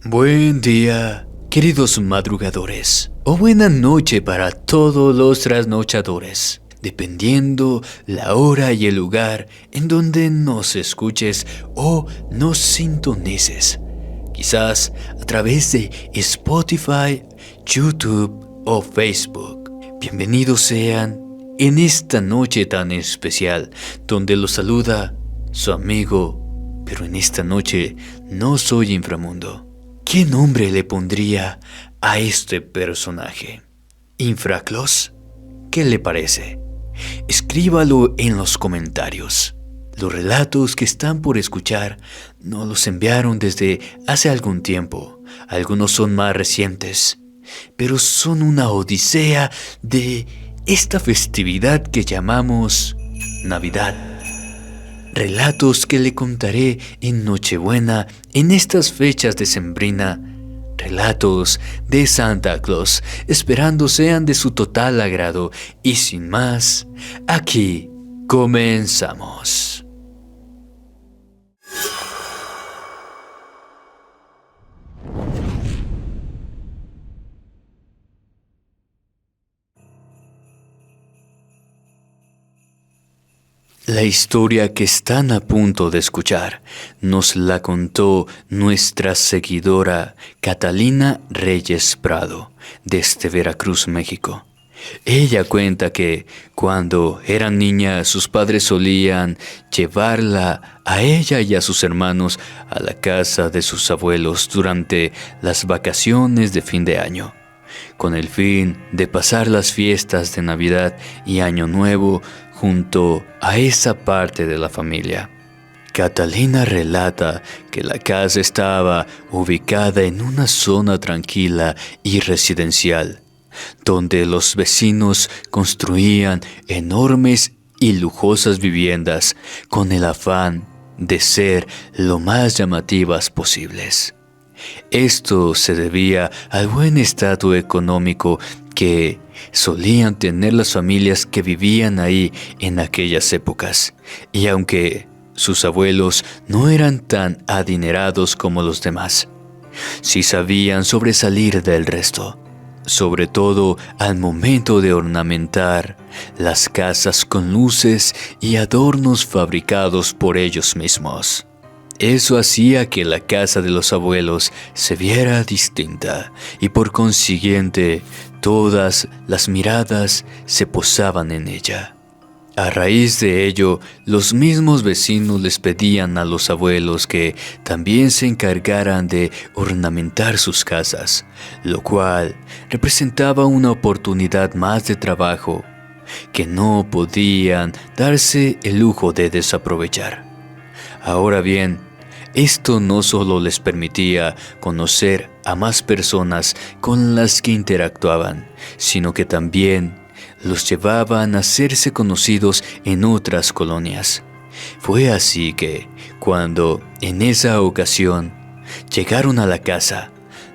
Buen día, queridos madrugadores, o buena noche para todos los trasnochadores, dependiendo la hora y el lugar en donde nos escuches o nos sintonices. Quizás a través de Spotify, YouTube o Facebook. Bienvenidos sean en esta noche tan especial, donde los saluda su amigo, pero en esta noche no soy inframundo. ¿Qué nombre le pondría a este personaje? ¿Infraclos? ¿Qué le parece? Escríbalo en los comentarios. Los relatos que están por escuchar nos los enviaron desde hace algún tiempo. Algunos son más recientes, pero son una odisea de esta festividad que llamamos Navidad. Relatos que le contaré en Nochebuena, en estas fechas decembrina. Relatos de Santa Claus, esperando sean de su total agrado. Y sin más, aquí comenzamos. La historia que están a punto de escuchar nos la contó nuestra seguidora Catalina Reyes Prado, desde Veracruz, México. Ella cuenta que cuando era niña sus padres solían llevarla a ella y a sus hermanos a la casa de sus abuelos durante las vacaciones de fin de año, con el fin de pasar las fiestas de Navidad y Año Nuevo junto a esa parte de la familia. Catalina relata que la casa estaba ubicada en una zona tranquila y residencial, donde los vecinos construían enormes y lujosas viviendas con el afán de ser lo más llamativas posibles. Esto se debía al buen estado económico que solían tener las familias que vivían ahí en aquellas épocas, y aunque sus abuelos no eran tan adinerados como los demás, sí sabían sobresalir del resto, sobre todo al momento de ornamentar las casas con luces y adornos fabricados por ellos mismos. Eso hacía que la casa de los abuelos se viera distinta y por consiguiente todas las miradas se posaban en ella. A raíz de ello, los mismos vecinos les pedían a los abuelos que también se encargaran de ornamentar sus casas, lo cual representaba una oportunidad más de trabajo que no podían darse el lujo de desaprovechar. Ahora bien, esto no solo les permitía conocer a más personas con las que interactuaban, sino que también los llevaban a hacerse conocidos en otras colonias. Fue así que, cuando en esa ocasión llegaron a la casa,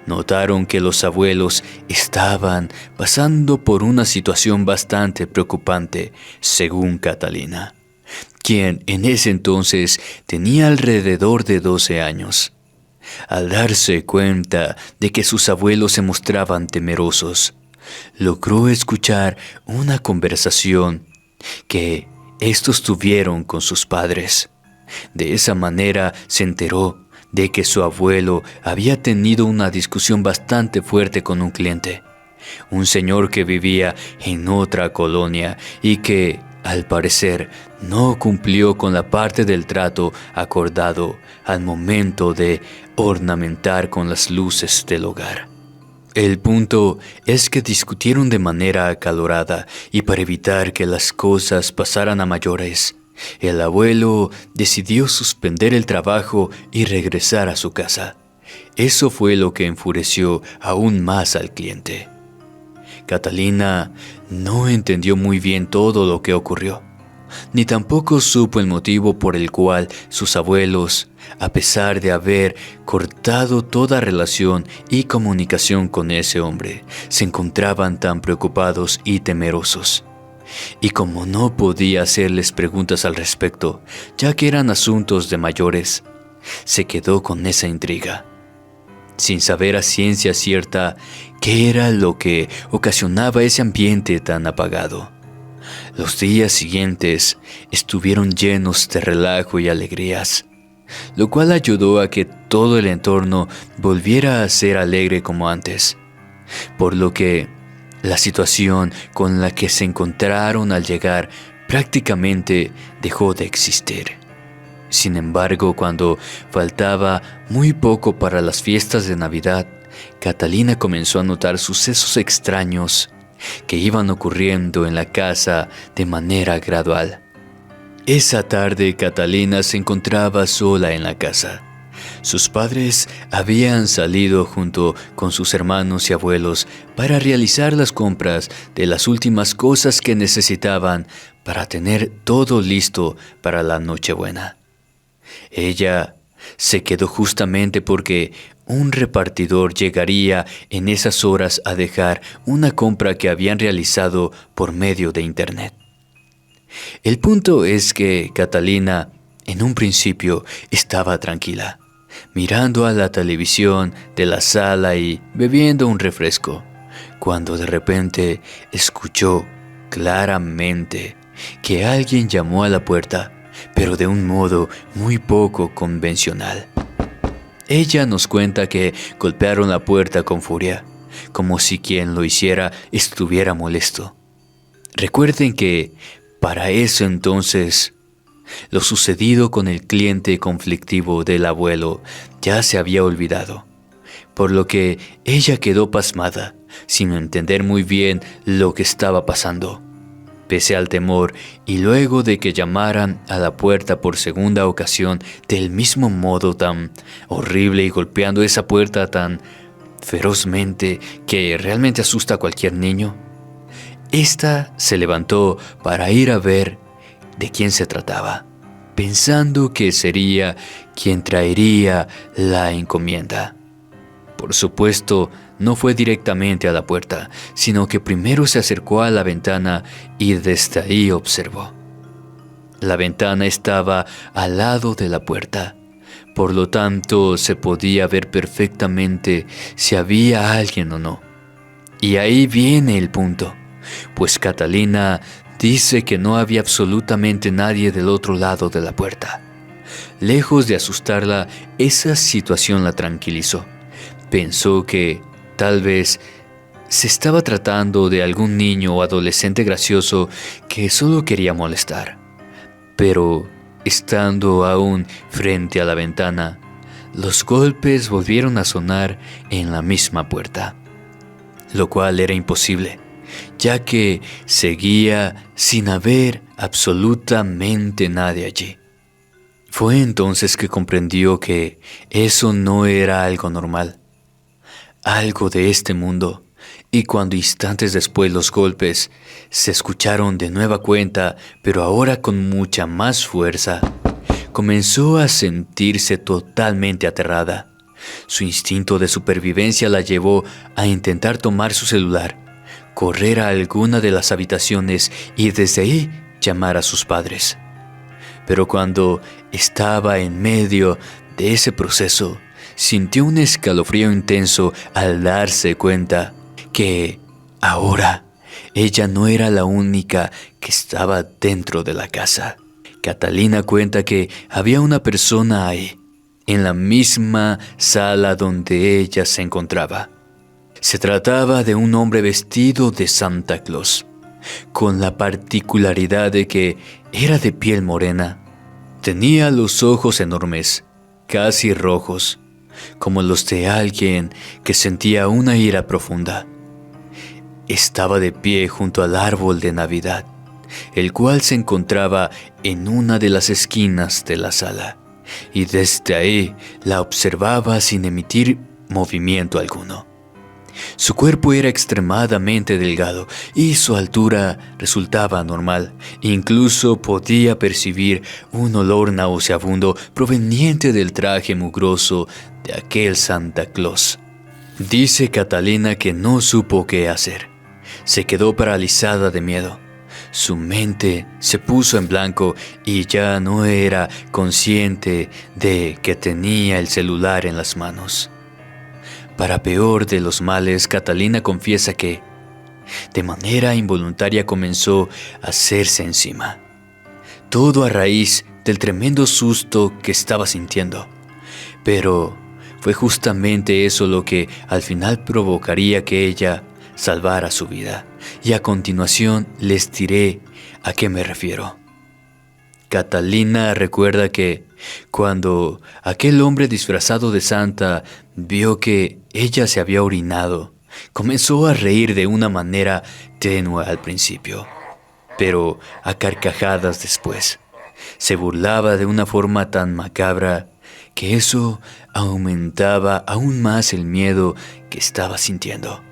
notaron que los abuelos estaban pasando por una situación bastante preocupante, según Catalina, quien en ese entonces tenía alrededor de 12 años. Al darse cuenta de que sus abuelos se mostraban temerosos, logró escuchar una conversación que estos tuvieron con sus padres. De esa manera se enteró de que su abuelo había tenido una discusión bastante fuerte con un cliente, un señor que vivía en otra colonia y que, al parecer, no cumplió con la parte del trato acordado al momento de ornamentar con las luces del hogar. El punto es que discutieron de manera acalorada y para evitar que las cosas pasaran a mayores, el abuelo decidió suspender el trabajo y regresar a su casa. Eso fue lo que enfureció aún más al cliente. Catalina no entendió muy bien todo lo que ocurrió, ni tampoco supo el motivo por el cual sus abuelos, a pesar de haber cortado toda relación y comunicación con ese hombre, se encontraban tan preocupados y temerosos. Y como no podía hacerles preguntas al respecto, ya que eran asuntos de mayores, se quedó con esa intriga. sin saber a ciencia cierta qué era lo que ocasionaba ese ambiente tan apagado. Los días siguientes estuvieron llenos de relajo y alegrías, lo cual ayudó a que todo el entorno volviera a ser alegre como antes, por lo que la situación con la que se encontraron al llegar prácticamente dejó de existir. Sin embargo, cuando faltaba muy poco para las fiestas de Navidad, Catalina comenzó a notar sucesos extraños que iban ocurriendo en la casa de manera gradual. Esa tarde Catalina se encontraba sola en la casa. Sus padres habían salido junto con sus hermanos y abuelos para realizar las compras de las últimas cosas que necesitaban para tener todo listo para la Nochebuena. Ella se quedó justamente porque un repartidor llegaría en esas horas a dejar una compra que habían realizado por medio de internet. El punto es que Catalina, en un principio, estaba tranquila, mirando a la televisión de la sala y bebiendo un refresco, cuando de repente escuchó claramente que alguien llamó a la puerta, pero de un modo muy poco convencional. Ella nos cuenta que golpearon la puerta con furia, como si quien lo hiciera estuviera molesto. Recuerden que para eso entonces, lo sucedido con el cliente conflictivo del abuelo ya se había olvidado, por lo que ella quedó pasmada, sin entender muy bien lo que estaba pasando. Pese al temor, y luego de que llamaran a la puerta por segunda ocasión del mismo modo tan horrible y golpeando esa puerta tan ferozmente que realmente asusta a cualquier niño, esta se levantó para ir a ver de quién se trataba, pensando que sería quien traería la encomienda. Por supuesto, no fue directamente a la puerta, sino que primero se acercó a la ventana y desde ahí observó. La ventana estaba al lado de la puerta, por lo tanto se podía ver perfectamente si había alguien o no. Y ahí viene el punto, pues Catalina dice que no había absolutamente nadie del otro lado de la puerta. Lejos de asustarla, esa situación la tranquilizó. Pensó que tal vez se estaba tratando de algún niño o adolescente gracioso que solo quería molestar. Pero, estando aún frente a la ventana, los golpes volvieron a sonar en la misma puerta, lo cual era imposible, ya que seguía sin haber absolutamente nadie allí. Fue entonces que comprendió que eso no era algo normal, algo de este mundo, y cuando instantes después los golpes se escucharon de nueva cuenta, pero ahora con mucha más fuerza, comenzó a sentirse totalmente aterrada. Su instinto de supervivencia la llevó a intentar tomar su celular, correr a alguna de las habitaciones y desde ahí llamar a sus padres. Pero cuando estaba en medio de ese proceso, sintió un escalofrío intenso al darse cuenta que ahora ella no era la única que estaba dentro de la casa. Catalina cuenta que había una persona ahí, en la misma sala donde ella se encontraba. Se trataba de un hombre vestido de Santa Claus, con la particularidad de que era de piel morena. Tenía los ojos enormes, casi rojos, como los de alguien que sentía una ira profunda. Estaba de pie junto al árbol de Navidad, el cual se encontraba en una de las esquinas de la sala, y desde ahí la observaba sin emitir movimiento alguno. Su cuerpo era extremadamente delgado y su altura resultaba normal. Incluso podía percibir un olor nauseabundo proveniente del traje mugroso de aquel Santa Claus. Dice Catalina que no supo qué hacer. Se quedó paralizada de miedo. Su mente se puso en blanco y ya no era consciente de que tenía el celular en las manos. Para peor de los males, Catalina confiesa que, de manera involuntaria, comenzó a hacerse encima. Todo a raíz del tremendo susto que estaba sintiendo. Pero fue justamente eso lo que al final provocaría que ella salvara su vida. Y a continuación les diré a qué me refiero. Catalina recuerda que cuando aquel hombre disfrazado de santa vio que ella se había orinado, comenzó a reír de una manera tenue al principio, pero a carcajadas después. Se burlaba de una forma tan macabra que eso aumentaba aún más el miedo que estaba sintiendo.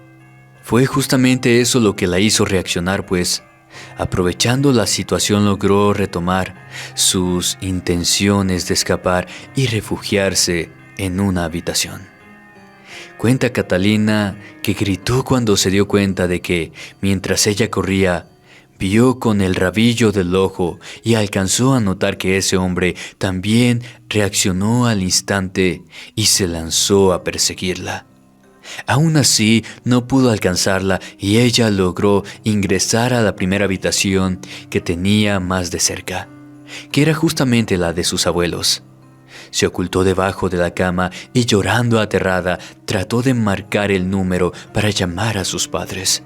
Fue justamente eso lo que la hizo reaccionar, pues, aprovechando la situación, logró retomar sus intenciones de escapar y refugiarse en una habitación. Cuenta Catalina que gritó cuando se dio cuenta de que, mientras ella corría, vio con el rabillo del ojo y alcanzó a notar que ese hombre también reaccionó al instante y se lanzó a perseguirla. Aún así, no pudo alcanzarla y ella logró ingresar a la primera habitación que tenía más de cerca, que era justamente la de sus abuelos. Se ocultó debajo de la cama y, llorando aterrada, trató de marcar el número para llamar a sus padres.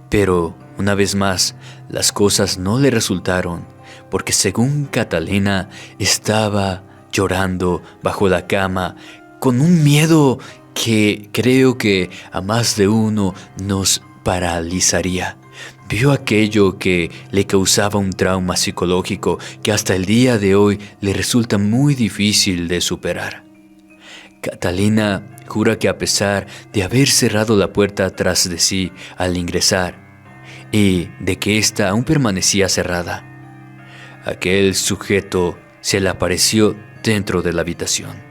Pero, una vez más, las cosas no le resultaron, porque según Catalina, estaba llorando bajo la cama con un miedo que creo que a más de uno nos paralizaría. Vio aquello que le causaba un trauma psicológico que hasta el día de hoy le resulta muy difícil de superar. Catalina jura que a pesar de haber cerrado la puerta tras de sí al ingresar y de que ésta aún permanecía cerrada, aquel sujeto se le apareció dentro de la habitación.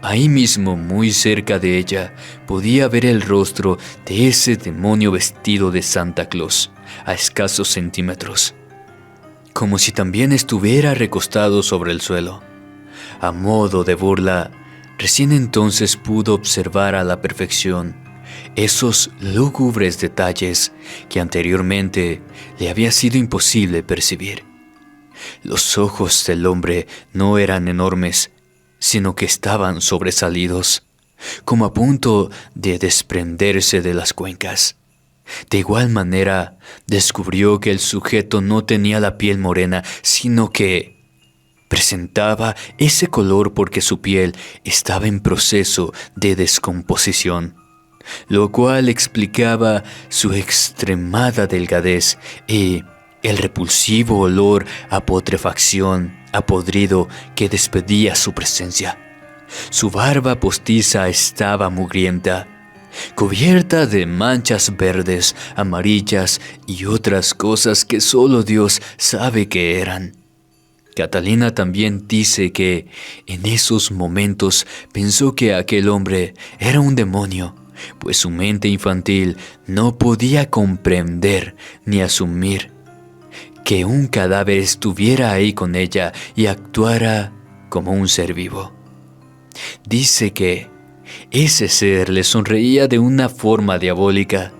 Ahí mismo, muy cerca de ella, podía ver el rostro de ese demonio vestido de Santa Claus, a escasos centímetros, como si también estuviera recostado sobre el suelo. A modo de burla, recién entonces pudo observar a la perfección esos lúgubres detalles que anteriormente le había sido imposible percibir. Los ojos del hombre no eran enormes, sino que estaban sobresalidos, como a punto de desprenderse de las cuencas. De igual manera, descubrió que el sujeto no tenía la piel morena, sino que presentaba ese color porque su piel estaba en proceso de descomposición, lo cual explicaba su extremada delgadez y el repulsivo olor a putrefacción, a podrido que despedía su presencia. Su barba postiza estaba mugrienta, cubierta de manchas verdes, amarillas y otras cosas que solo Dios sabe qué eran. Catalina también dice que en esos momentos pensó que aquel hombre era un demonio, pues su mente infantil no podía comprender ni asumir que un cadáver estuviera ahí con ella y actuara como un ser vivo. Dice que ese ser le sonreía de una forma diabólica.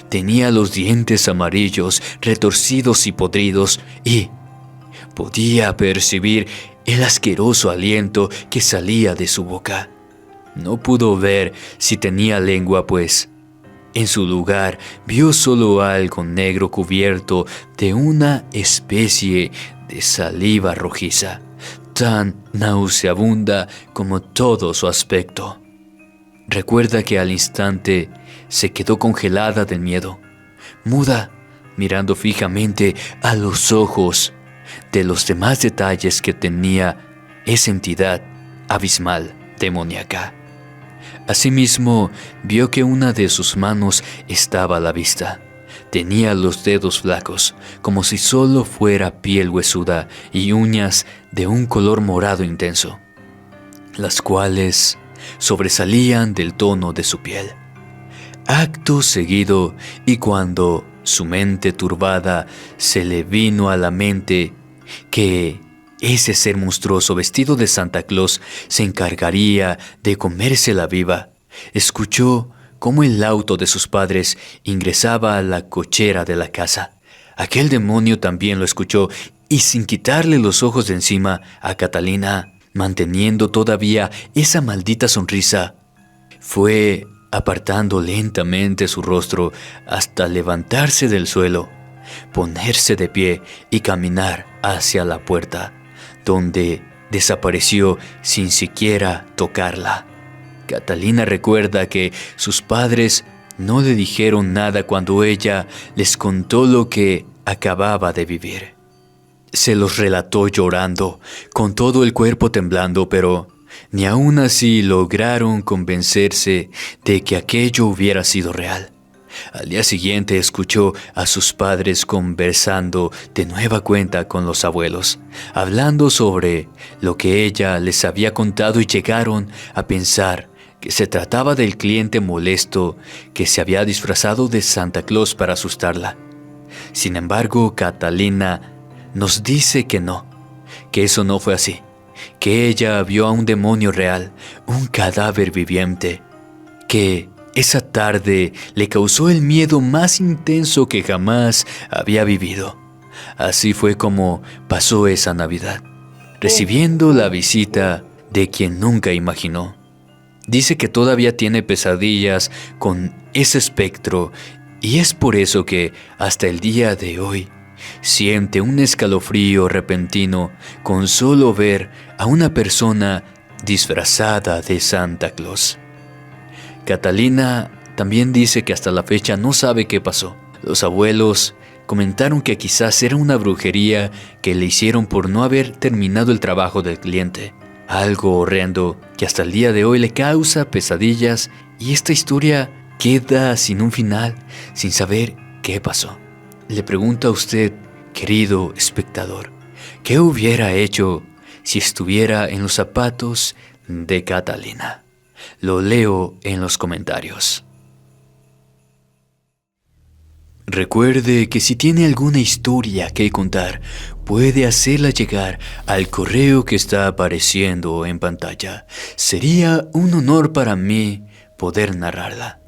Tenía los dientes amarillos, retorcidos y podridos, y podía percibir el asqueroso aliento que salía de su boca. No pudo ver si tenía lengua, pues en su lugar vio solo algo negro cubierto de una especie de saliva rojiza, tan nauseabunda como todo su aspecto. Recuerda que al instante se quedó congelada del miedo, muda, mirando fijamente a los ojos de los demás detalles que tenía esa entidad abismal demoníaca. Asimismo, vio que una de sus manos estaba a la vista. Tenía los dedos flacos, como si solo fuera piel huesuda y uñas de un color morado intenso, las cuales sobresalían del tono de su piel. Acto seguido, y cuando su mente turbada se le vino a la mente que ese ser monstruoso vestido de Santa Claus se encargaría de comérsela viva, Escuchó cómo el auto de sus padres ingresaba a la cochera de la casa. Aquel demonio también lo escuchó y sin quitarle los ojos de encima a Catalina, manteniendo todavía esa maldita sonrisa, fue apartando lentamente su rostro hasta levantarse del suelo, ponerse de pie y caminar hacia la puerta, donde desapareció sin siquiera tocarla. Catalina recuerda que sus padres no le dijeron nada cuando ella les contó lo que acababa de vivir. Se los relató llorando, con todo el cuerpo temblando, pero ni aún así lograron convencerse de que aquello hubiera sido real. Al día siguiente escuchó a sus padres conversando de nueva cuenta con los abuelos, hablando sobre lo que ella les había contado y llegaron a pensar que se trataba del cliente molesto que se había disfrazado de Santa Claus para asustarla. Sin embargo, Catalina nos dice que no, que eso no fue así, que ella vio a un demonio real, un cadáver viviente, que esa tarde le causó el miedo más intenso que jamás había vivido. Así fue como pasó esa Navidad, recibiendo la visita de quien nunca imaginó. Dice que todavía tiene pesadillas con ese espectro y es por eso que hasta el día de hoy siente un escalofrío repentino con solo ver a una persona disfrazada de Santa Claus. Catalina también dice que hasta la fecha no sabe qué pasó. Los abuelos comentaron que quizás era una brujería que le hicieron por no haber terminado el trabajo del cliente. Algo horrendo que hasta el día de hoy le causa pesadillas y esta historia queda sin un final, sin saber qué pasó. Le pregunto a usted, querido espectador, ¿qué hubiera hecho si estuviera en los zapatos de Catalina? Lo leo en los comentarios. Recuerde que si tiene alguna historia que contar, puede hacerla llegar al correo que está apareciendo en pantalla. Sería un honor para mí poder narrarla.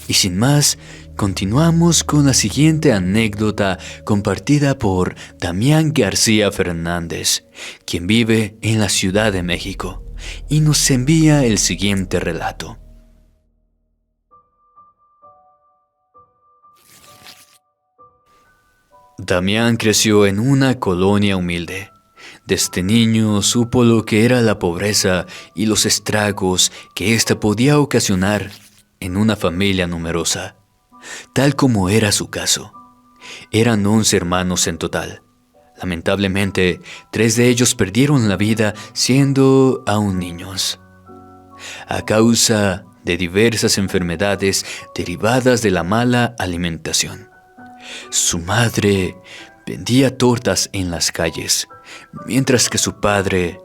Y sin más, continuamos con la siguiente anécdota compartida por Damián García Fernández, quien vive en la Ciudad de México, y nos envía el siguiente relato. Damián creció en una colonia humilde. Desde niño supo lo que era la pobreza y los estragos que ésta podía ocasionar en una familia numerosa, tal como era su caso. Eran 11 hermanos en total. Lamentablemente, 3 de ellos perdieron la vida siendo aún niños, a causa de diversas enfermedades derivadas de la mala alimentación. Su madre vendía tortas en las calles, mientras que su padre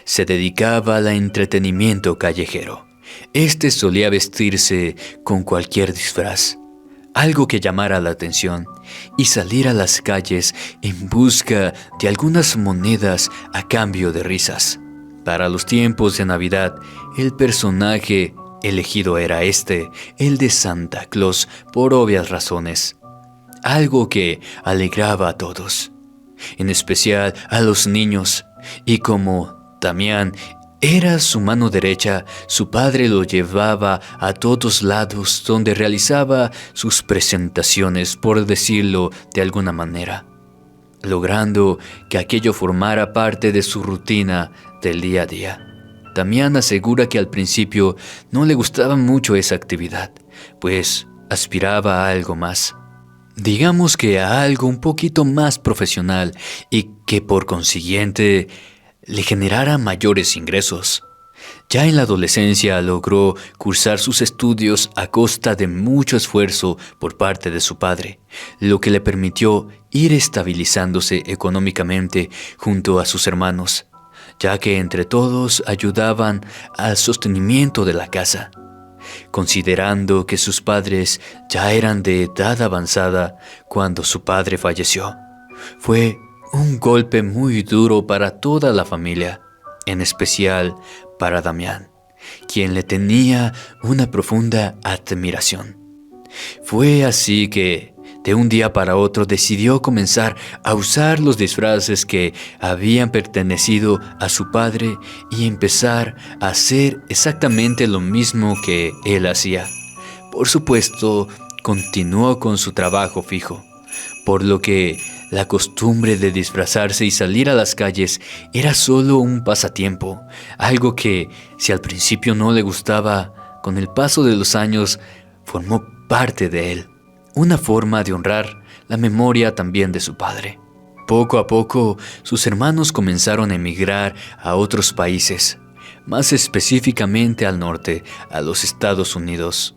se dedicaba al entretenimiento callejero. Este solía vestirse con cualquier disfraz, algo que llamara la atención, y salir a las calles en busca de algunas monedas a cambio de risas. Para los tiempos de Navidad, el personaje elegido era el de Santa Claus, por obvias razones. Algo que alegraba a todos, en especial a los niños, y como Damián era su mano derecha, su padre lo llevaba a todos lados donde realizaba sus presentaciones, por decirlo de alguna manera, logrando que aquello formara parte de su rutina del día a día. Damián asegura que al principio no le gustaba mucho esa actividad, pues aspiraba a algo más. Digamos que a algo un poquito más profesional y que por consiguiente le generara mayores ingresos. Ya en la adolescencia logró cursar sus estudios a costa de mucho esfuerzo por parte de su padre, lo que le permitió ir estabilizándose económicamente junto a sus hermanos, ya que entre todos ayudaban al sostenimiento de la casa. Considerando que sus padres ya eran de edad avanzada cuando su padre falleció, fue un golpe muy duro para toda la familia, en especial para Damián, quien le tenía una profunda admiración. Fue así que, de un día para otro, decidió comenzar a usar los disfraces que habían pertenecido a su padre y empezar a hacer exactamente lo mismo que él hacía. Por supuesto, continuó con su trabajo fijo, por lo que la costumbre de disfrazarse y salir a las calles era solo un pasatiempo, algo que, si al principio no le gustaba, con el paso de los años formó parte de él, una forma de honrar la memoria también de su padre. Poco a poco, sus hermanos comenzaron a emigrar a otros países, más específicamente al norte, a los Estados Unidos.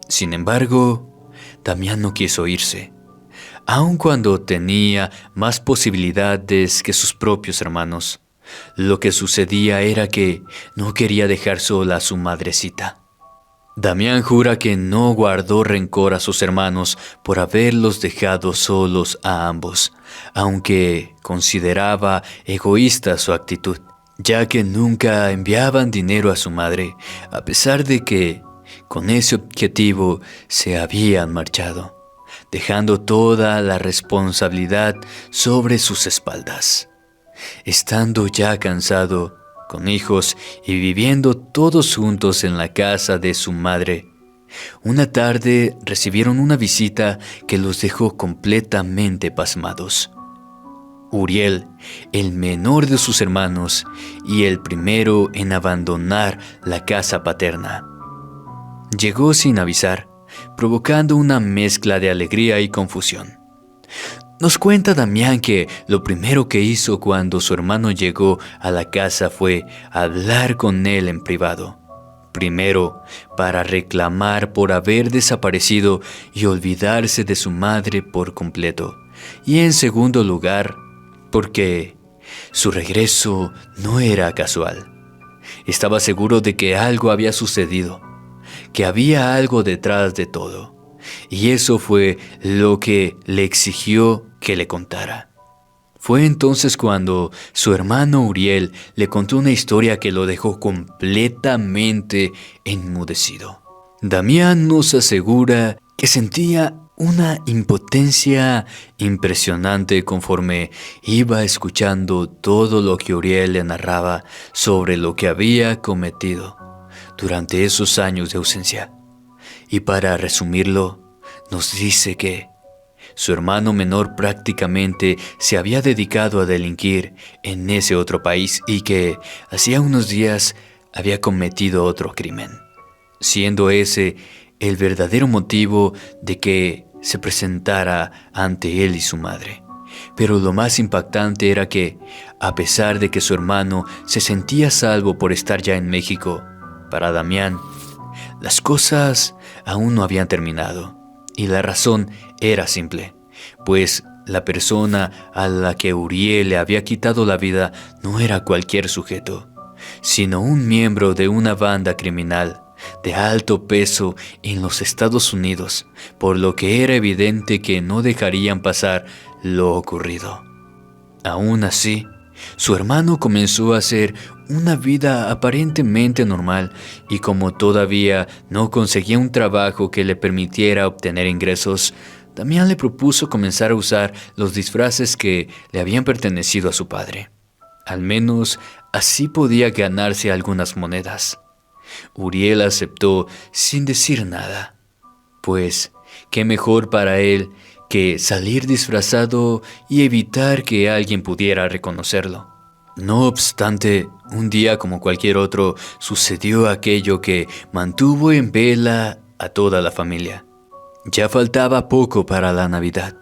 Sin embargo, Damián no quiso irse, aun cuando tenía más posibilidades que sus propios hermanos. Lo que sucedía era que no quería dejar sola a su madrecita. Damián jura que no guardó rencor a sus hermanos por haberlos dejado solos a ambos, aunque consideraba egoísta su actitud, ya que nunca enviaban dinero a su madre, a pesar de que con ese objetivo se habían marchado, dejando toda la responsabilidad sobre sus espaldas. Estando ya cansado, con hijos y viviendo todos juntos en la casa de su madre, una tarde recibieron una visita que los dejó completamente pasmados. Uriel, el menor de sus hermanos y el primero en abandonar la casa paterna, llegó sin avisar, provocando una mezcla de alegría y confusión. Nos cuenta Damián que lo primero que hizo cuando su hermano llegó a la casa fue hablar con él en privado. Primero, para reclamar por haber desaparecido y olvidarse de su madre por completo. Y en segundo lugar, porque su regreso no era casual. Estaba seguro de que algo había sucedido, que había algo detrás de todo. Y eso fue lo que le exigió que le contara. Fue entonces cuando su hermano Uriel le contó una historia que lo dejó completamente enmudecido. Damián nos asegura que sentía una impotencia impresionante conforme iba escuchando todo lo que Uriel le narraba sobre lo que había cometido durante esos años de ausencia. Y para resumirlo, nos dice que su hermano menor prácticamente se había dedicado a delinquir en ese otro país y que hacía unos días había cometido otro crimen, siendo ese el verdadero motivo de que se presentara ante él y su madre. Pero lo más impactante era que, a pesar de que su hermano se sentía salvo por estar ya en México, para Damián, las cosas aún no habían terminado. Y la razón era simple, pues la persona a la que Uriel le había quitado la vida no era cualquier sujeto, sino un miembro de una banda criminal de alto peso en los Estados Unidos, por lo que era evidente que no dejarían pasar lo ocurrido. Aún así, su hermano comenzó a hacer una vida aparentemente normal y como todavía no conseguía un trabajo que le permitiera obtener ingresos, Damián le propuso comenzar a usar los disfraces que le habían pertenecido a su padre. Al menos así podía ganarse algunas monedas. Uriel aceptó sin decir nada, pues qué mejor para él que salir disfrazado y evitar que alguien pudiera reconocerlo. No obstante, un día como cualquier otro, sucedió aquello que mantuvo en vela a toda la familia. Ya faltaba poco para la Navidad,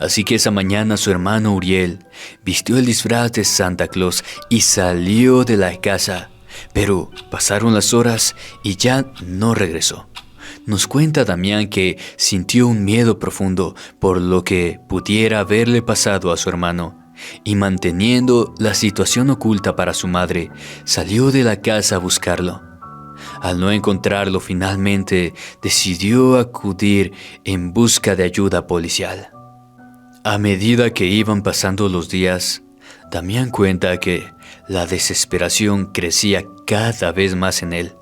así que esa mañana su hermano Uriel vistió el disfraz de Santa Claus y salió de la casa, pero pasaron las horas y ya no regresó. Nos cuenta Damián que sintió un miedo profundo por lo que pudiera haberle pasado a su hermano, y manteniendo la situación oculta para su madre, salió de la casa a buscarlo. Al no encontrarlo, finalmente decidió acudir en busca de ayuda policial. A medida que iban pasando los días, Damián cuenta que la desesperación crecía cada vez más en él,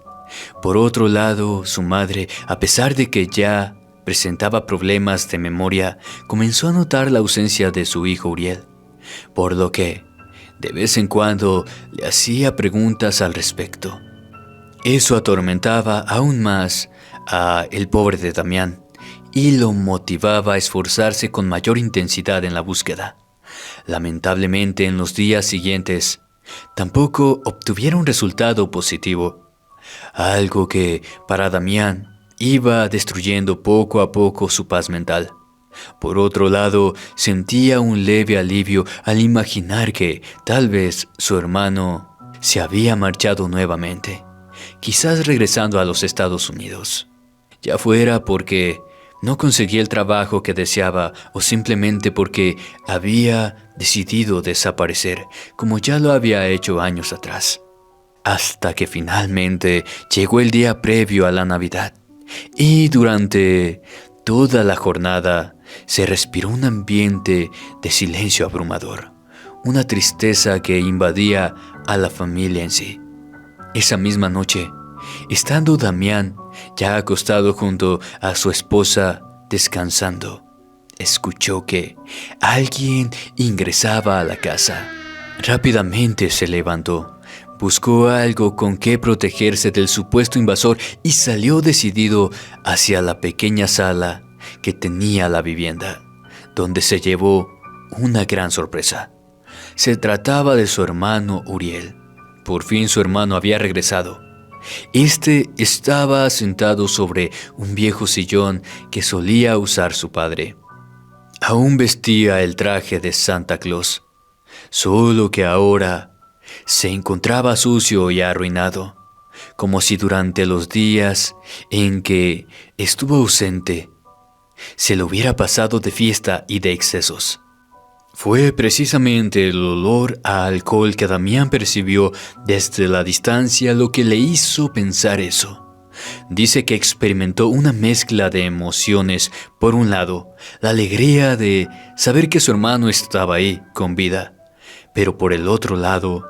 Por otro lado, su madre, a pesar de que ya presentaba problemas de memoria, comenzó a notar la ausencia de su hijo Uriel, por lo que de vez en cuando le hacía preguntas al respecto. Eso atormentaba aún más a el pobre de Damián y lo motivaba a esforzarse con mayor intensidad en la búsqueda. Lamentablemente, en los días siguientes, tampoco obtuvieron resultado positivo, algo que para Damián iba destruyendo poco a poco su paz mental. Por otro lado, sentía un leve alivio al imaginar que tal vez su hermano se había marchado nuevamente, quizás regresando a los Estados Unidos, ya fuera porque no conseguía el trabajo que deseaba o simplemente porque había decidido desaparecer, como ya lo había hecho años atrás. Hasta que finalmente llegó el día previo a la Navidad y durante toda la jornada se respiró un ambiente de silencio abrumador, una tristeza que invadía a la familia en sí. Esa misma noche, estando Damián ya acostado junto a su esposa descansando, escuchó que alguien ingresaba a la casa. Rápidamente se levantó, buscó algo con que protegerse del supuesto invasor y salió decidido hacia la pequeña sala que tenía la vivienda, donde se llevó una gran sorpresa. Se trataba de su hermano Uriel. Por fin su hermano había regresado. Este estaba sentado sobre un viejo sillón que solía usar su padre. Aún vestía el traje de Santa Claus, solo que ahora se encontraba sucio y arruinado, como si durante los días en que estuvo ausente se lo hubiera pasado de fiesta y de excesos. Fue precisamente el olor a alcohol que Damián percibió desde la distancia lo que le hizo pensar eso. Dice que experimentó una mezcla de emociones. Por un lado, la alegría de saber que su hermano estaba ahí, con vida. Pero por el otro lado,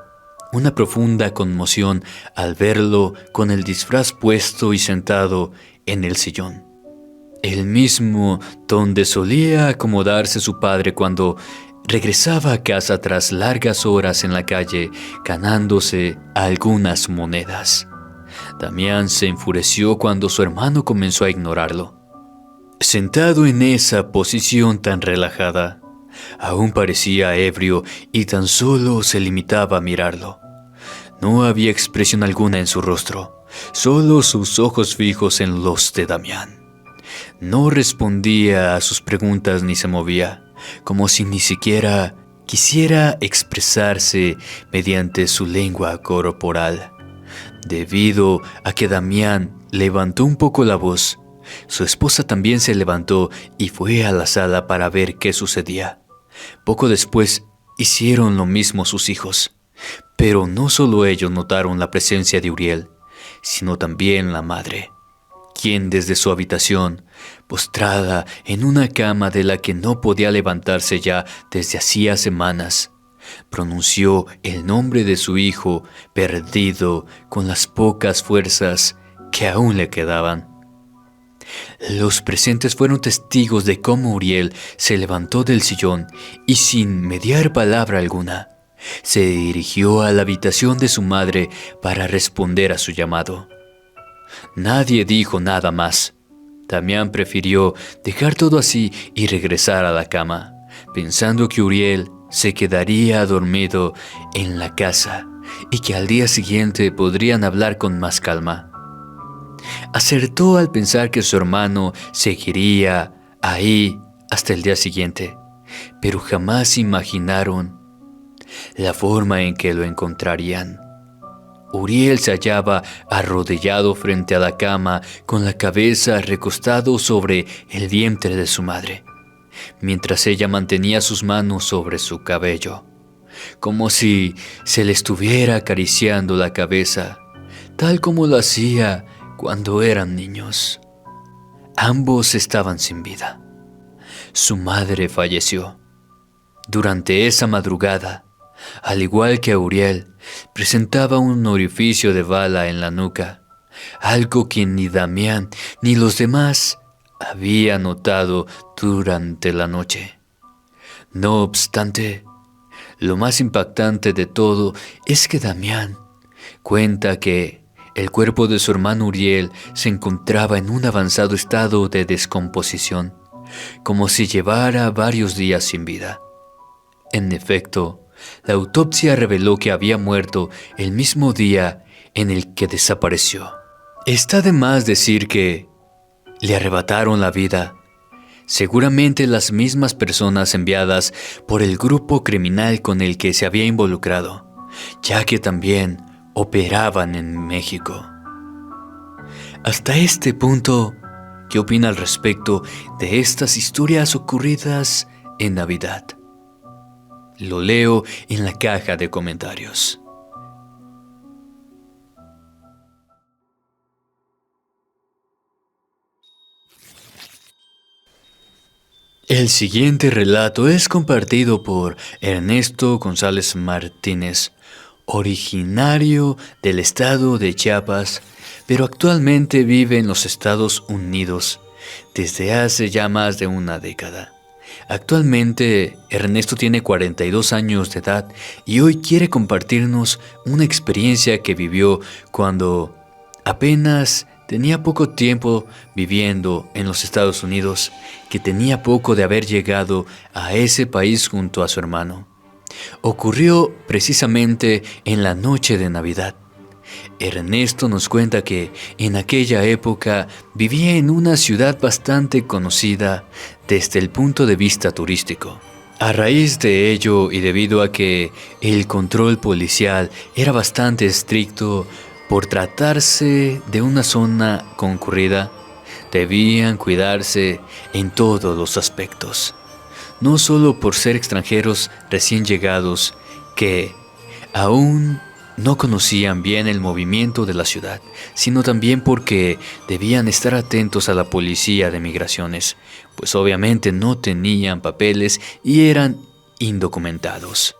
una profunda conmoción al verlo con el disfraz puesto y sentado en el sillón. El mismo donde solía acomodarse su padre cuando regresaba a casa tras largas horas en la calle ganándose algunas monedas. Damián se enfureció cuando su hermano comenzó a ignorarlo. Sentado en esa posición tan relajada, aún parecía ebrio y tan solo se limitaba a mirarlo. No había expresión alguna en su rostro, solo sus ojos fijos en los de Damián. No respondía a sus preguntas ni se movía, como si ni siquiera quisiera expresarse mediante su lengua corporal. Debido a que Damián levantó un poco la voz, su esposa también se levantó y fue a la sala para ver qué sucedía. Poco después hicieron lo mismo sus hijos, pero no solo ellos notaron la presencia de Uriel, sino también la madre, quien desde su habitación, postrada en una cama de la que no podía levantarse ya desde hacía semanas, pronunció el nombre de su hijo perdido con las pocas fuerzas que aún le quedaban. Los presentes fueron testigos de cómo Uriel se levantó del sillón y sin mediar palabra alguna, se dirigió a la habitación de su madre para responder a su llamado. Nadie dijo nada más. Damián prefirió dejar todo así y regresar a la cama, pensando que Uriel se quedaría dormido en la casa y que al día siguiente podrían hablar con más calma. Acertó al pensar que su hermano seguiría ahí hasta el día siguiente, pero jamás imaginaron la forma en que lo encontrarían. Uriel se hallaba arrodillado frente a la cama con la cabeza recostado sobre el vientre de su madre, mientras ella mantenía sus manos sobre su cabello, como si se le estuviera acariciando la cabeza, tal como lo hacía cuando eran niños. Ambos estaban sin vida. Su madre falleció. Durante esa madrugada, al igual que a Uriel, presentaba un orificio de bala en la nuca, algo que ni Damián ni los demás habían notado durante la noche. No obstante, lo más impactante de todo es que Damián cuenta que el cuerpo de su hermano Uriel se encontraba en un avanzado estado de descomposición, como si llevara varios días sin vida. En efecto, la autopsia reveló que había muerto el mismo día en el que desapareció. Está de más decir que le arrebataron la vida, seguramente las mismas personas enviadas por el grupo criminal con el que se había involucrado, ya que también operaban en México. Hasta este punto, ¿qué opina al respecto de estas historias ocurridas en Navidad? Lo leo en la caja de comentarios. El siguiente relato es compartido por Ernesto González Martínez, originario del estado de Chiapas, pero actualmente vive en los Estados Unidos desde hace ya más de una década. Actualmente, Ernesto tiene 42 años de edad y hoy quiere compartirnos una experiencia que vivió cuando apenas tenía poco tiempo viviendo en los Estados Unidos, que tenía poco de haber llegado a ese país junto a su hermano. Ocurrió precisamente en la noche de Navidad. Ernesto nos cuenta que en aquella época vivía en una ciudad bastante conocida desde el punto de vista turístico. A raíz de ello y debido a que el control policial era bastante estricto por tratarse de una zona concurrida, debían cuidarse en todos los aspectos. No solo por ser extranjeros recién llegados que aún no conocían bien el movimiento de la ciudad, sino también porque debían estar atentos a la policía de migraciones, pues obviamente no tenían papeles y eran indocumentados.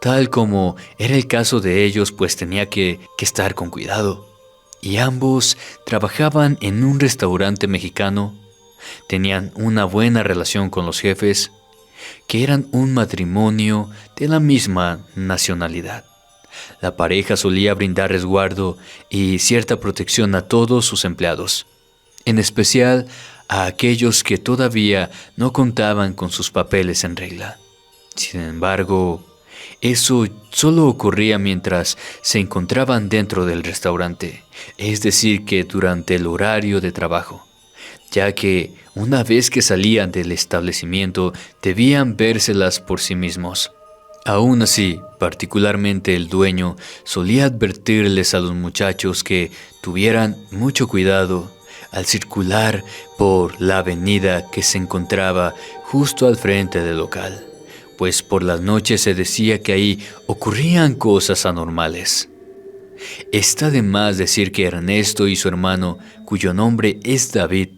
Tal como era el caso de ellos, pues tenía que estar con cuidado. Y ambos trabajaban en un restaurante mexicano, tenían una buena relación con los jefes, que eran un matrimonio de la misma nacionalidad. La pareja solía brindar resguardo y cierta protección a todos sus empleados, en especial a aquellos que todavía no contaban con sus papeles en regla. Sin embargo, eso solo ocurría mientras se encontraban dentro del restaurante, es decir, que durante el horario de trabajo, ya que una vez que salían del establecimiento debían vérselas por sí mismos. Aún así, particularmente el dueño solía advertirles a los muchachos que tuvieran mucho cuidado al circular por la avenida que se encontraba justo al frente del local, pues por las noches se decía que ahí ocurrían cosas anormales. Está de más decir que Ernesto y su hermano, cuyo nombre es David,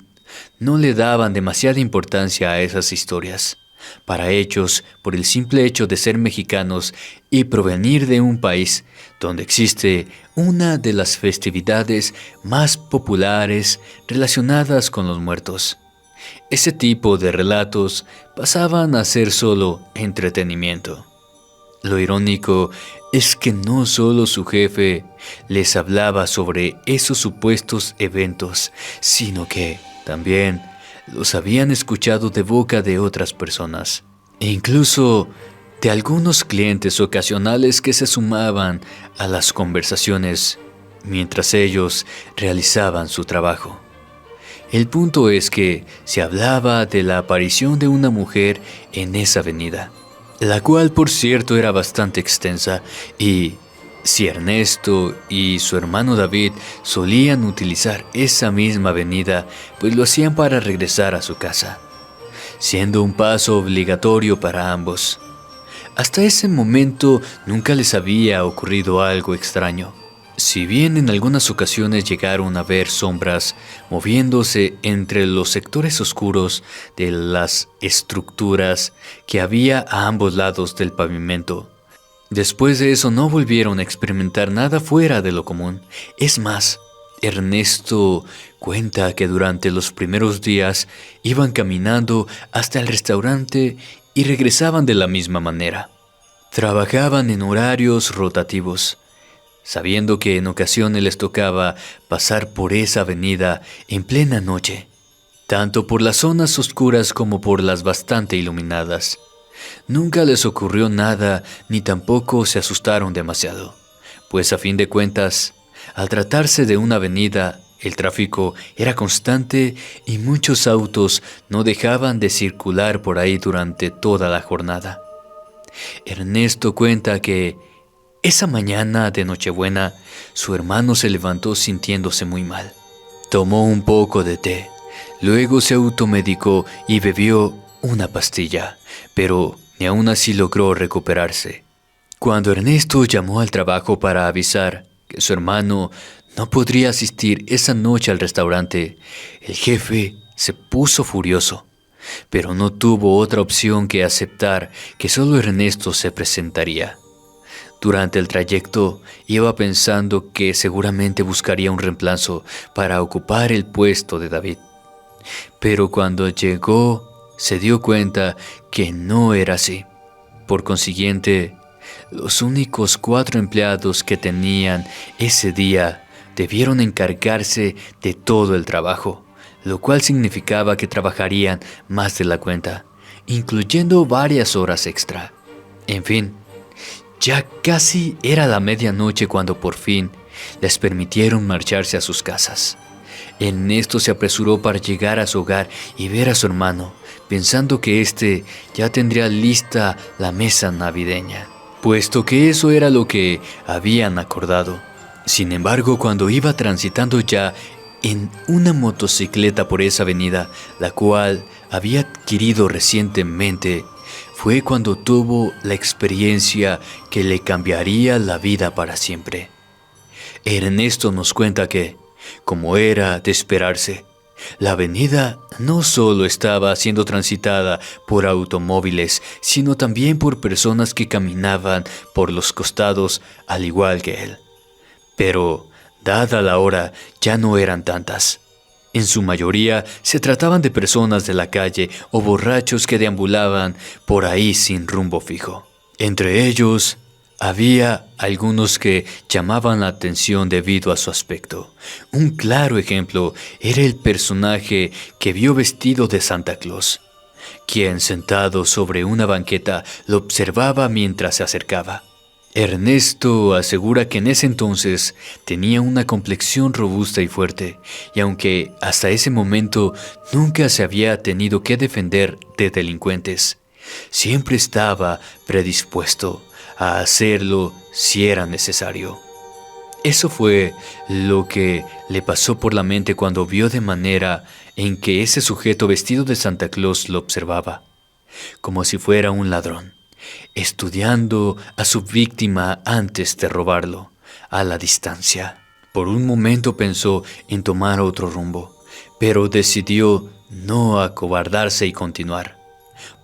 no le daban demasiada importancia a esas historias. Para ellos, por el simple hecho de ser mexicanos y provenir de un país donde existe una de las festividades más populares relacionadas con los muertos, ese tipo de relatos pasaban a ser solo entretenimiento. Lo irónico es que no solo su jefe les hablaba sobre esos supuestos eventos, sino que también los habían escuchado de boca de otras personas, e incluso de algunos clientes ocasionales que se sumaban a las conversaciones mientras ellos realizaban su trabajo. El punto es que se hablaba de la aparición de una mujer en esa avenida, la cual por cierto era bastante extensa, y si Ernesto y su hermano David solían utilizar esa misma avenida, pues lo hacían para regresar a su casa, siendo un paso obligatorio para ambos. Hasta ese momento nunca les había ocurrido algo extraño. Si bien en algunas ocasiones llegaron a ver sombras moviéndose entre los sectores oscuros de las estructuras que había a ambos lados del pavimento, después de eso no volvieron a experimentar nada fuera de lo común. Es más, Ernesto cuenta que durante los primeros días iban caminando hasta el restaurante y regresaban de la misma manera. Trabajaban en horarios rotativos, sabiendo que en ocasiones les tocaba pasar por esa avenida en plena noche, tanto por las zonas oscuras como por las bastante iluminadas. Nunca les ocurrió nada ni tampoco se asustaron demasiado, pues a fin de cuentas, al tratarse de una avenida, el tráfico era constante y muchos autos no dejaban de circular por ahí durante toda la jornada. Ernesto cuenta que esa mañana de Nochebuena su hermano se levantó sintiéndose muy mal. Tomó un poco de té, luego se automedicó y bebió una pastilla, pero ni aún así logró recuperarse. Cuando Ernesto llamó al trabajo para avisar que su hermano no podría asistir esa noche al restaurante, el jefe se puso furioso, pero no tuvo otra opción que aceptar que solo Ernesto se presentaría. Durante el trayecto iba pensando que seguramente buscaría un reemplazo para ocupar el puesto de David. Pero cuando llegó, se dio cuenta que no era así. Por consiguiente, los únicos 4 empleados que tenían ese día debieron encargarse de todo el trabajo, lo cual significaba que trabajarían más de la cuenta, incluyendo varias horas extra. En fin, ya casi era la medianoche cuando por fin les permitieron marcharse a sus casas. Ernesto se apresuró para llegar a su hogar y ver a su hermano, pensando que éste ya tendría lista la mesa navideña, puesto que eso era lo que habían acordado. Sin embargo, cuando iba transitando ya en una motocicleta por esa avenida, la cual había adquirido recientemente, fue cuando tuvo la experiencia que le cambiaría la vida para siempre. Ernesto nos cuenta que, como era de esperarse, la avenida no solo estaba siendo transitada por automóviles, sino también por personas que caminaban por los costados al igual que él. Pero, dada la hora, ya no eran tantas. En su mayoría se trataban de personas de la calle o borrachos que deambulaban por ahí sin rumbo fijo. Entre ellos, había algunos que llamaban la atención debido a su aspecto. Un claro ejemplo era el personaje que vio vestido de Santa Claus, quien sentado sobre una banqueta lo observaba mientras se acercaba. Ernesto asegura que en ese entonces tenía una complexión robusta y fuerte, y aunque hasta ese momento nunca se había tenido que defender de delincuentes, siempre estaba predispuesto a hacerlo si era necesario. Eso fue lo que le pasó por la mente cuando vio de manera en que ese sujeto vestido de Santa Claus lo observaba, como si fuera un ladrón, estudiando a su víctima antes de robarlo, a la distancia. Por un momento pensó en tomar otro rumbo, pero decidió no acobardarse y continuar.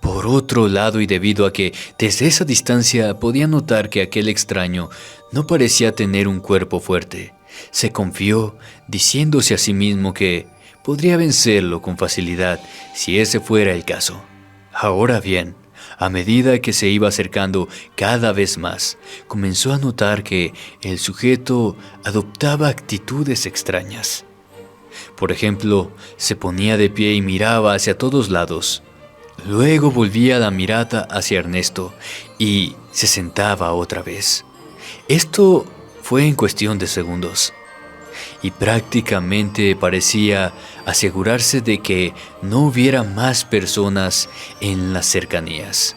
Por otro lado, y debido a que desde esa distancia podía notar que aquel extraño no parecía tener un cuerpo fuerte, se confió, diciéndose a sí mismo que podría vencerlo con facilidad si ese fuera el caso. Ahora bien, a medida que se iba acercando cada vez más, comenzó a notar que el sujeto adoptaba actitudes extrañas. Por ejemplo, se ponía de pie y miraba hacia todos lados. Luego volvía la mirada hacia Ernesto y se sentaba otra vez. Esto fue en cuestión de segundos, y prácticamente parecía asegurarse de que no hubiera más personas en las cercanías.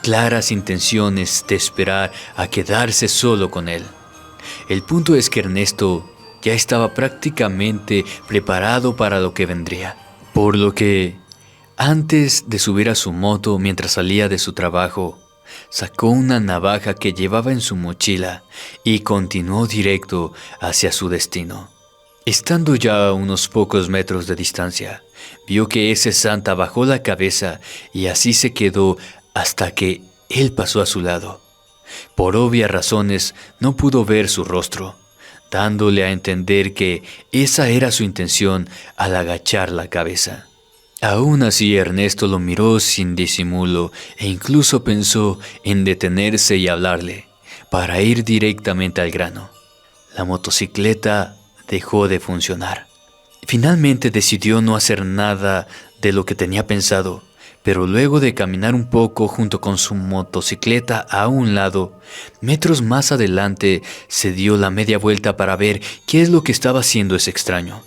Claras intenciones de esperar a quedarse solo con él. El punto es que Ernesto ya estaba prácticamente preparado para lo que vendría, por lo que, antes de subir a su moto mientras salía de su trabajo, sacó una navaja que llevaba en su mochila y continuó directo hacia su destino. Estando ya a unos pocos metros de distancia, vio que ese santa bajó la cabeza y así se quedó hasta que él pasó a su lado. Por obvias razones no pudo ver su rostro. dándole a entender que esa era su intención al agachar la cabeza. Aún así, Ernesto lo miró sin disimulo e incluso pensó en detenerse y hablarle, para ir directamente al grano. La motocicleta dejó de funcionar. Finalmente decidió no hacer nada de lo que tenía pensado, pero luego de caminar un poco junto con su motocicleta a un lado, metros más adelante se dio la media vuelta para ver qué es lo que estaba haciendo ese extraño,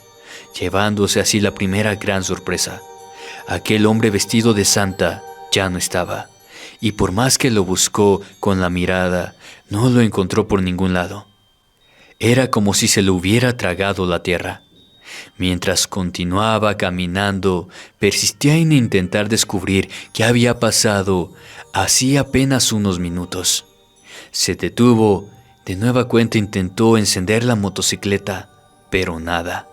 llevándose así la primera gran sorpresa. Aquel hombre vestido de santa ya no estaba, y por más que lo buscó con la mirada, no lo encontró por ningún lado. Era como si se lo hubiera tragado la tierra. Mientras continuaba caminando, persistía en intentar descubrir qué había pasado hacía apenas unos minutos. Se detuvo, de nueva cuenta intentó encender la motocicleta, pero nada.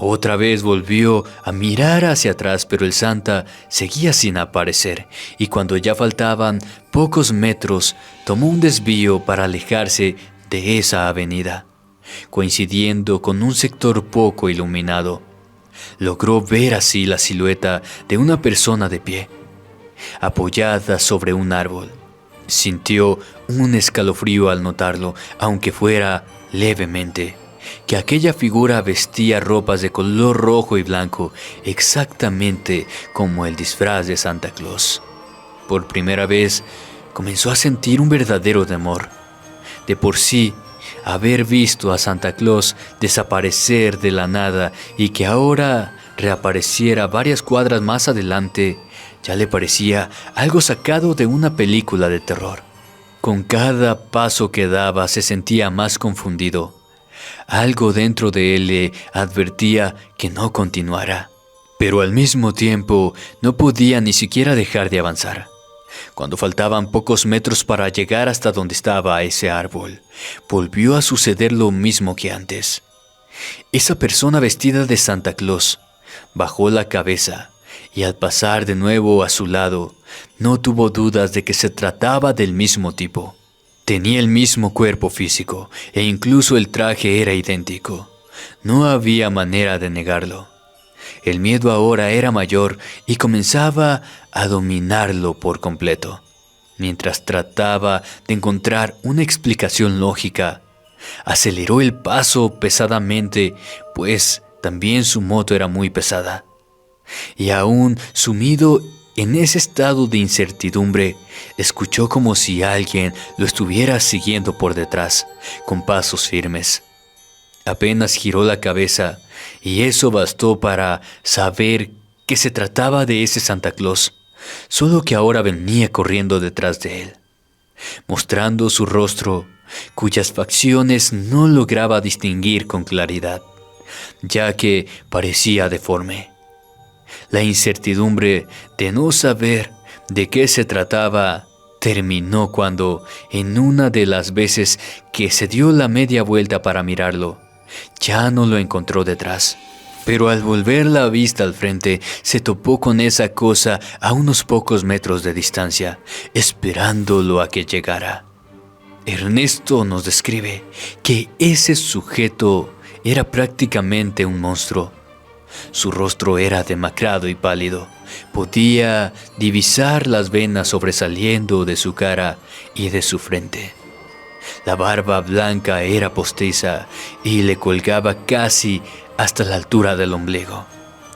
Otra vez volvió a mirar hacia atrás, pero el santa seguía sin aparecer, y cuando ya faltaban pocos metros, tomó un desvío para alejarse de esa avenida. Coincidiendo con un sector poco iluminado, logró ver así la silueta de una persona de pie, apoyada sobre un árbol. Sintió un escalofrío al notarlo, aunque fuera levemente, que aquella figura vestía ropas de color rojo y blanco, exactamente como el disfraz de Santa Claus. Por primera vez comenzó a sentir un verdadero temor. De por sí, haber visto a Santa Claus desaparecer de la nada y que ahora reapareciera varias cuadras más adelante, ya le parecía algo sacado de una película de terror. Con cada paso que daba se sentía más confundido. Algo dentro de él le advertía que no continuara, pero al mismo tiempo no podía ni siquiera dejar de avanzar. Cuando faltaban pocos metros para llegar hasta donde estaba ese árbol, volvió a suceder lo mismo que antes. Esa persona vestida de Santa Claus bajó la cabeza y al pasar de nuevo a su lado, no tuvo dudas de que se trataba del mismo tipo. Tenía el mismo cuerpo físico e incluso el traje era idéntico. No había manera de negarlo. El miedo ahora era mayor y comenzaba a dominarlo por completo. Mientras trataba de encontrar una explicación lógica, aceleró el paso pesadamente, pues también su moto era muy pesada. Y aún sumido en ese estado de incertidumbre, escuchó como si alguien lo estuviera siguiendo por detrás, con pasos firmes. Apenas giró la cabeza, y eso bastó para saber que se trataba de ese Santa Claus, solo que ahora venía corriendo detrás de él, mostrando su rostro, cuyas facciones no lograba distinguir con claridad, ya que parecía deforme. La incertidumbre de no saber de qué se trataba terminó cuando, en una de las veces que se dio la media vuelta para mirarlo, ya no lo encontró detrás. Pero al volver la vista al frente, se topó con esa cosa a unos pocos metros de distancia, esperándolo a que llegara. Ernesto nos describe que ese sujeto era prácticamente un monstruo. Su rostro era demacrado y pálido. Podía divisar las venas sobresaliendo de su cara y de su frente. La barba blanca era postiza y le colgaba casi hasta la altura del ombligo.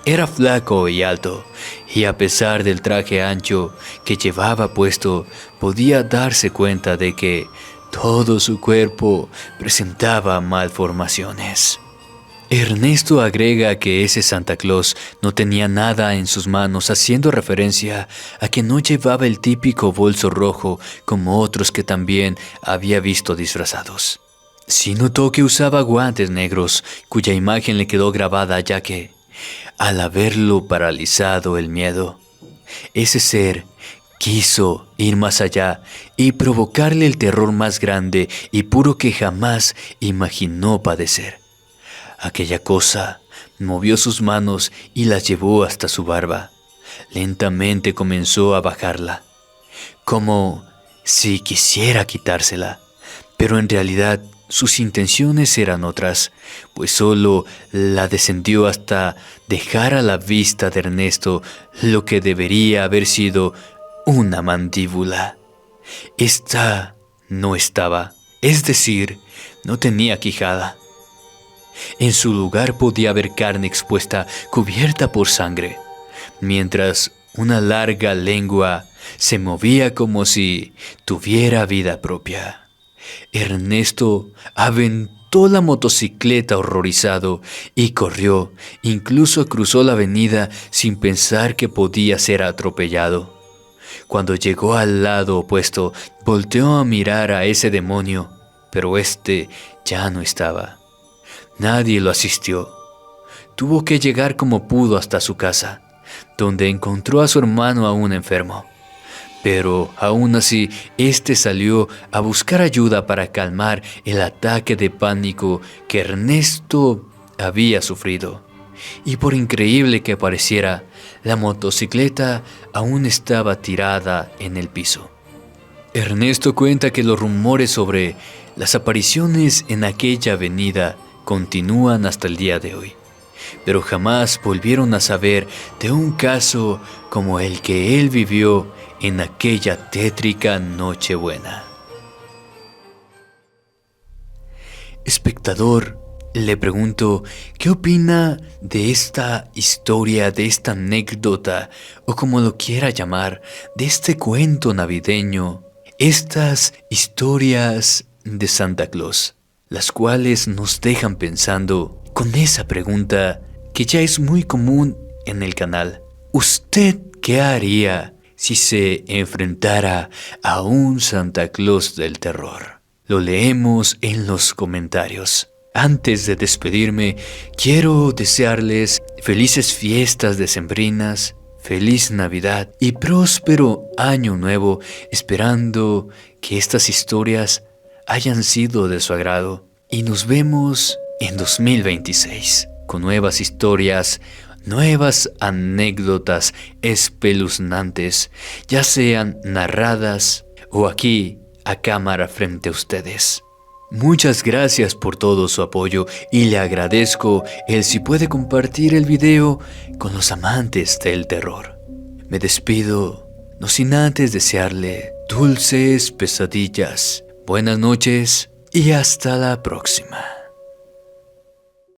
Era flaco y alto, y a pesar del traje ancho que llevaba puesto, podía darse cuenta de que todo su cuerpo presentaba malformaciones. Ernesto agrega que ese Santa Claus no tenía nada en sus manos, haciendo referencia a que no llevaba el típico bolso rojo como otros que también había visto disfrazados. Sí notó que usaba guantes negros, cuya imagen le quedó grabada ya que, al haberlo paralizado el miedo, ese ser quiso ir más allá y provocarle el terror más grande y puro que jamás imaginó padecer. Aquella cosa movió sus manos y las llevó hasta su barba. Lentamente comenzó a bajarla, como si quisiera quitársela, pero en realidad sus intenciones eran otras, pues solo la descendió hasta dejar a la vista de Ernesto lo que debería haber sido una mandíbula. Esta no estaba, es decir, no tenía quijada. En su lugar podía haber carne expuesta cubierta por sangre, mientras una larga lengua se movía como si tuviera vida propia. Ernesto aventó la motocicleta horrorizado y corrió, incluso cruzó la avenida sin pensar que podía ser atropellado. Cuando llegó al lado opuesto, volteó a mirar a ese demonio, pero este ya no estaba. Nadie lo asistió. Tuvo que llegar como pudo hasta su casa, donde encontró a su hermano aún enfermo. Pero aún así, este salió a buscar ayuda para calmar el ataque de pánico que Ernesto había sufrido. Y por increíble que pareciera, la motocicleta aún estaba tirada en el piso. Ernesto cuenta que los rumores sobre las apariciones en aquella avenida continúan hasta el día de hoy, pero jamás volvieron a saber de un caso como el que él vivió en aquella tétrica Nochebuena. Espectador, le pregunto, ¿qué opina de esta historia, de esta anécdota, o como lo quiera llamar, de este cuento navideño, estas historias de Santa Claus, las cuales nos dejan pensando con esa pregunta que ya es muy común en el canal? ¿Usted qué haría si se enfrentara a un Santa Claus del terror? Lo leemos en los comentarios. Antes de despedirme, quiero desearles felices fiestas decembrinas, feliz Navidad y próspero Año Nuevo, esperando que estas historias hayan sido de su agrado. Y nos vemos en 2026 con nuevas historias, nuevas anécdotas espeluznantes, ya sean narradas o aquí a cámara frente a ustedes. Muchas gracias por todo su apoyo y le agradezco el si puede compartir el video con los amantes del terror. Me despido, no sin antes desearle dulces pesadillas, buenas noches y hasta la próxima.